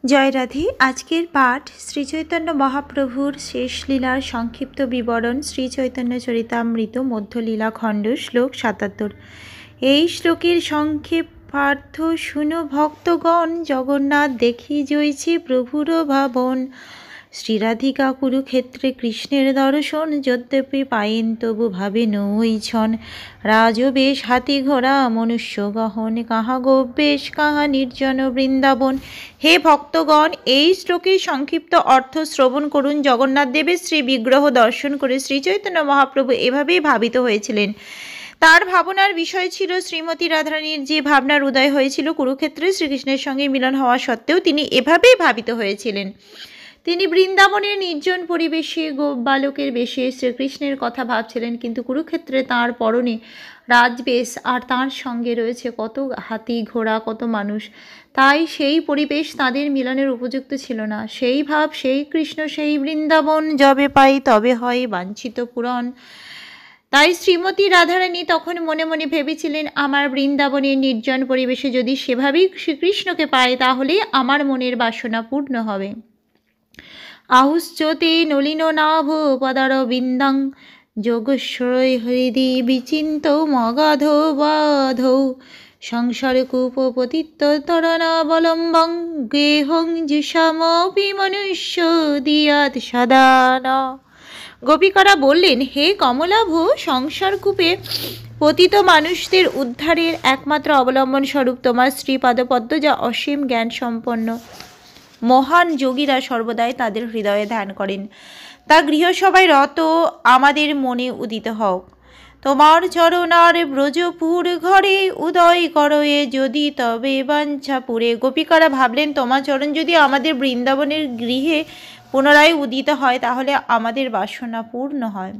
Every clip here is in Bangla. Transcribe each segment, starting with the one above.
জয় রাধে। আজকের পাঠ শ্রী চৈতন্য মহাপ্রভুর শেষ লীলার সংক্ষিপ্ত বিবরণ, শ্রী চৈতন্য চরিতামৃত মধ্যলীলা খণ্ড, শ্লোক ৭৭। এই শ্লোকের সংক্ষেপার্থ শুনো ভক্তগণ, জগন্নাথ দেখি জয়ছি প্রভুর ভাবন। শ্রীরাধিকা কুরুক্ষেত্রে কৃষ্ণের দর্শন, যদ্যপি পায়েন তবু ভাবে নইছন। রাজবেশ হাতি ঘোড়া মনুষ্য গহন, কাহা গোবেশ কাহা নির্জন বৃন্দাবন। হে ভক্তগণ, এই শ্লোকের সংক্ষিপ্ত অর্থ শ্রবণ করুন। জগন্নাথ দেবের শ্রী বিগ্রহ দর্শন করে শ্রী চৈতন্য মহাপ্রভু এভাবেই ভাবিত হয়েছিলেন। তার ভাবনার বিষয় ছিল শ্রীমতী রাধারানীর যে ভাবনার উদয় হয়েছিল কুরুক্ষেত্রে শ্রীকৃষ্ণের সঙ্গে মিলন হওয়া সত্ত্বেও তিনি এভাবেই ভাবিত হয়েছিলেন। তিনি বৃন্দাবনের নির্জন পরিবেশে বালকের বেশে শ্রীকৃষ্ণের কথা ভাবছিলেন, কিন্তু কুরুক্ষেত্রে তাঁর পরনে রাজবেশ আর তাঁর সঙ্গে রয়েছে কত হাতি ঘোড়া, কত মানুষ। তাই সেই পরিবেশ তাঁদের মিলনের উপযুক্ত ছিল না। সেই ভাব, সেই কৃষ্ণ, সেই বৃন্দাবন, যবে পাই তবে হয় বাঞ্ছিত পূরণ। তাই শ্রীমতী রাধারানী তখন মনে মনে ভেবেছিলেন, আমার বৃন্দাবনের নির্জন পরিবেশে যদি সেভাবেই শ্রীকৃষ্ণকে পাই তাহলে আমার মনের বাসনা পূর্ণ হবে। আহুশ্চতে নলিন নাভ পদার বিন্দাং, যোগশ্রয় হৃদি বিচিন্ত মগাধ বাধৌ। সংসার কূপ পতিত তরণাবলম্বং, গেহং যিষামপি মনুষ্য দিয়াত সদান। গোপিকারা বললেন, হে কমলাভ, সংসার কূপে পতিত মানুষদের উদ্ধারের একমাত্র অবলম্বন স্বরূপ তোমার শ্রীপাদপদ্ম, যা অসীম জ্ঞান সম্পন্ন। মহান যোগীরা সর্বদাই তাদের হৃদয়ে ধ্যান করেন। তা গৃহসভায় রত আমাদের মনে উদিত হোক। তোমার চরণার ব্রজপুর ঘরে উদয় করয়ে যদি তবে বাঞ্ছাপুরে। গোপিকারা ভাবলেন, তোমার চরণ যদি আমাদের বৃন্দাবনের গৃহে পুনরায় উদিত হয় তাহলে আমাদের বাসনা পূর্ণ হয়।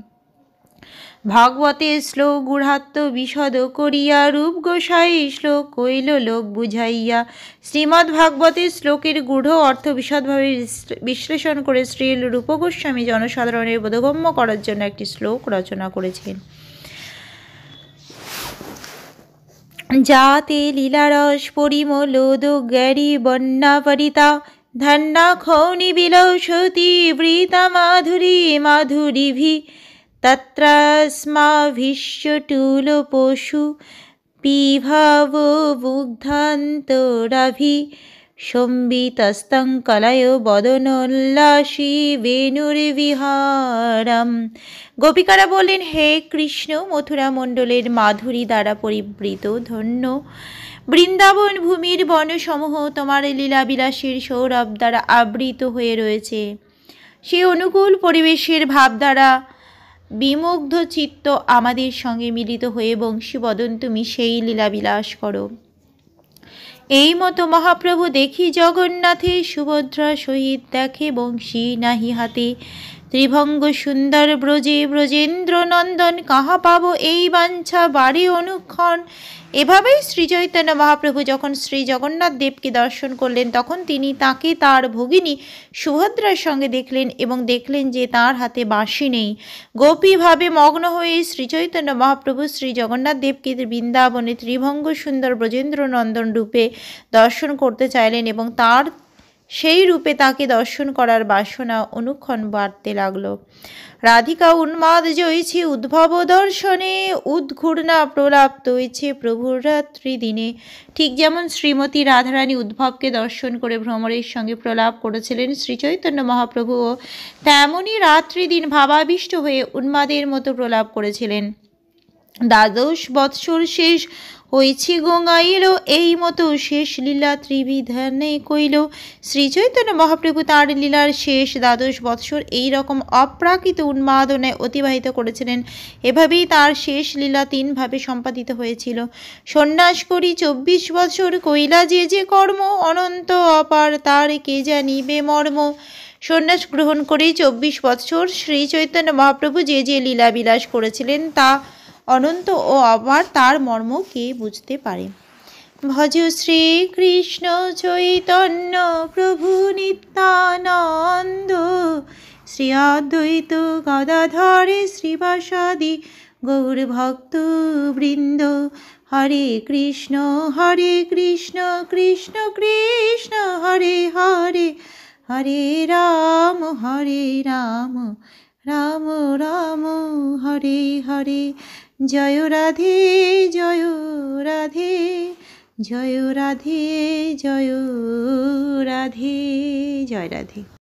ভাগবতে শ্লোক গূঢ়াত্ম বিশদ করিয়া, রূপ গোসাই শ্লোক কইল লোক বুঝাইয়া। শ্রীমদ্ ভাগবতের শ্লোকের গূঢ় অর্থ বিশদভাবে বিশ্লেষণ করে শ্রী রূপ গোস্বামী জনসাধারণের বোধগম্য করার জন্য একটি শ্লোক রচনা করেছেন। যাতে লীলারস পরিমলোদ গ্যারি বন্যা পরিতা, ধন্যা খৌনি বিলৌষতি বৃতা মাধুরী মাধুরীভি। তত্রাস্মাভিষ্যটুল পশু পিভাব বুদ্ধান্তরাভি, সম্বিতস্তং কলয় বদনোল্লাসী বেণুর্বিহারম। গোপিকারা বললেন, হে কৃষ্ণ, মথুরা মণ্ডলের মাধুরী দ্বারা পরিবৃত ধন্য বৃন্দাবন ভূমির বনসমূহ তোমার লীলাবিলাসের সৌরভ দ্বারা আবৃত হয়ে রয়েছে। সে অনুকূল পরিবেশের ভাব দ্বারা বিমুগ্ধ চিত্ত আমাদের সঙ্গে মিলিত হয়ে বংশীবদন তুমি সেই লীলাবিলাস করো। এই মতো মহাপ্রভু দেখি জগন্নাথে, সুভদ্রা সহিত দেখে বংশী নাহি হাতে। ত্রিভঙ্গ সুন্দর ব্রজে ব্রজেন্দ্র নন্দন, কাহা পাবো এই বাঞ্ছা বাড়ি অনুক্ষণ। এভাবেই শ্রী চৈতন্য মহাপ্রভু যখন শ্রী জগন্নাথ দেবকে দর্শন করলেন তখন তিনি তাকে তার ভগিনী সুভদ্রার সঙ্গে দেখলেন এবং দেখলেন যে তার হাতে বাঁশি নেই। গোপীভাবে মগ্ন হয়ে শ্রী চৈতন্য মহাপ্রভু শ্রী জগন্নাথ দেবকে বৃন্দাবনে ত্রিভঙ্গ সুন্দর ব্রজেন্দ্র নন্দন রূপে দর্শন করতে চাইলেন এবং তার সেই রূপে তাকে দর্শন করার বাসনা অনুক্ষণ বাড়তে লাগল। রাধিকা উন্মাদ জয়ছি উদ্ভব দর্শনে, উদ্ঘূর্ণা প্রলাপ্ত হয়েছে প্রভুর রাত্রি দিনে। ঠিক যেমন শ্রীমতী রাধারানী উদ্ভবকে দর্শন করে ভ্রমরের সঙ্গে প্রলাপ করেছিলেন, শ্রী চৈতন্য মহাপ্রভুও তেমনই রাত্রি দিন ভাবাবিষ্ট হয়ে উন্মাদের মতো প্রলাপ করেছিলেন। দ্বাদশ বৎসর শেষ হয়েছি গঙ্গাইল, এই মতো শেষ লীলা ত্রিবিধানে কইল। শ্রী চৈতন্য মহাপ্রভু তাঁর লীলার শেষ দ্বাদশ বৎসর এইরকম অপ্রাকৃত উন্মাদনায় অতিবাহিত করেছিলেন। এভাবেই তার শেষ লীলা তিনভাবে সম্পাদিত হয়েছিল। সন্ন্যাস করি 24 বৎসর, কইলা যে যে কর্ম, অনন্ত অপার তার কে জানিবে মর্ম। সন্ন্যাস গ্রহণ করে 24 বৎসর শ্রী চৈতন্য মহাপ্রভু যে যে লীলা বিলাস করেছিলেন তা অনন্ত ও অপার, তার মর্ম কে বুঝতে পারে। ভজ শ্রী কৃষ্ণ চৈতন্য প্রভু নিত্যানন্দ, শ্রী অদ্বৈত গদাধরে শ্রীবাসাদি গৌর ভক্ত বৃন্দ। হরে কৃষ্ণ কৃষ্ণ কৃষ্ণ হরে হরে, হরে হরে রাম রাম রাম হরে হরে। জয় রাধে জয় রাধে জয় রাধে জয় রাধে। জয় রাধে।